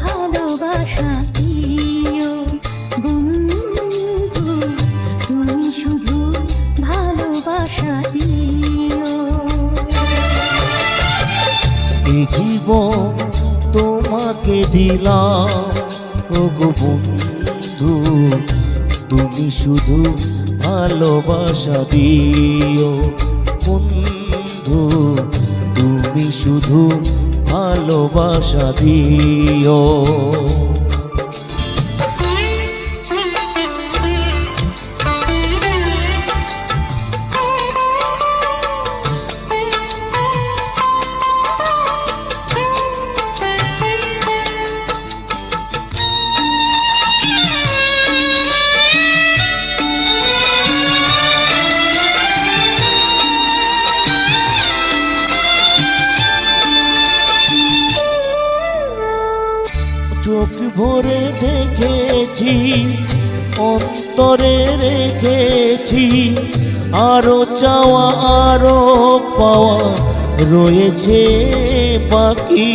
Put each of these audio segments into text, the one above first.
ভালোবাসা দিও বন্ধু, তুমি শুধু ভালোবাসা দিও। এই জীবন তোমাকে দিলাম ওগো বন্ধু, তুমি শুধু ভালোবাসা দিও বন্ধু, তুমি শুধু ভালোবাসা দিও। চোখ ভরে দেখেছি, অন্তরে রেখেছি, আরো চাওয়া আরো পাওয়া রয়েছে বাকি।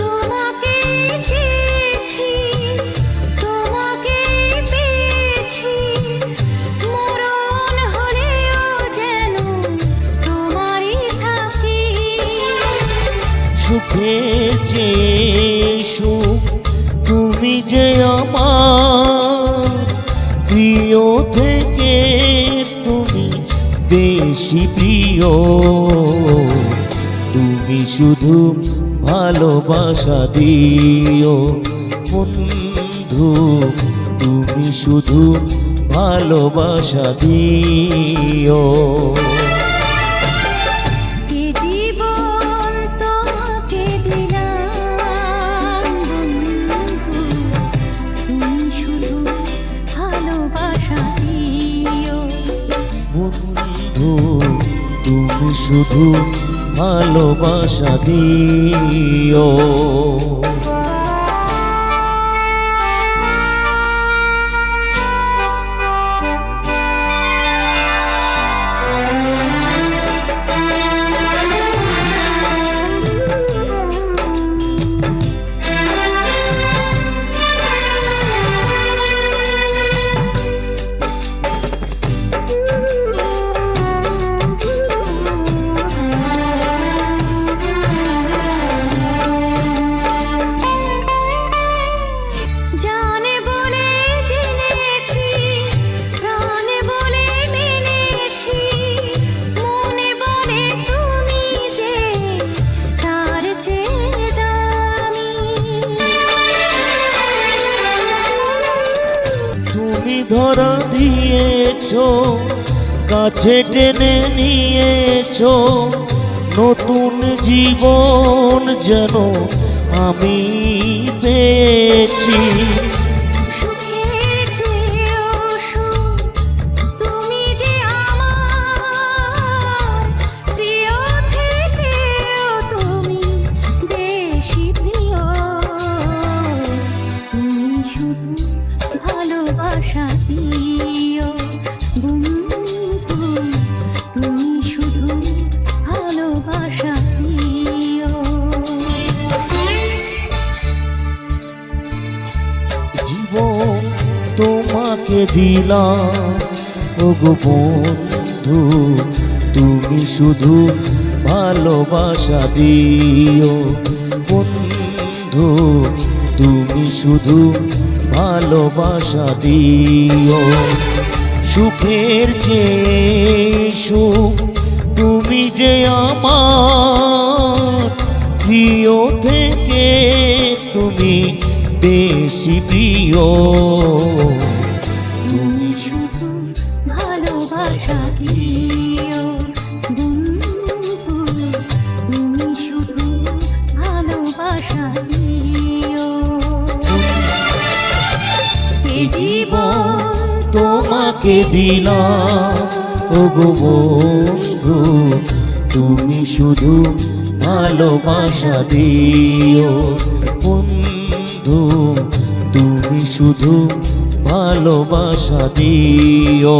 তোমাকে চেয়েছি, তোমাকে পেয়েছি, মরণ হলেও যেন তোমারই থাকি। সুখে চেয়ে সুখ তুমি যে আমার প্রিয় থেকে তুমি বেশি প্রিয়, তুমি শুধু ভালোবাসা দিও বন্ধু, তুমি শুধু ভালোবাসা দিও। বন্ধু তুমি শুধু ভালোবাসা দিও। ধরা দিয়েছো, কাছে টেনে নিয়েছো, নতুন জীবন যেন আমি পেয়েছি। তুমি যে আমার প্রিয় থেকেও তুমি বেশি প্রিয়, তুমি শুধু ভালোবাসা দিও বন্ধু, তুমি শুধু ভালোবাসা দিও। জীবন তোমাকে দিলাম ওগো বন্ধু, তুমি শুধু ভালোবাসা দিও বন্ধু, তুমি শুধু ভালোবাসা দিও। সুখের চেয়ে সুখ তুমি যে আমার প্রিয় থেকে তুমি বেশি প্রিয়, তুমি শুধু ভালোবাসা দিও বন্ধু, তুমি শুধু ভালোবাসা দিও। এ জীবন তোমাকে দিলাম ওগো বন্ধু, তুমি শুধু ভালোবাসা দিও বন্ধু, তুমি শুধু ভালোবাসা দিও।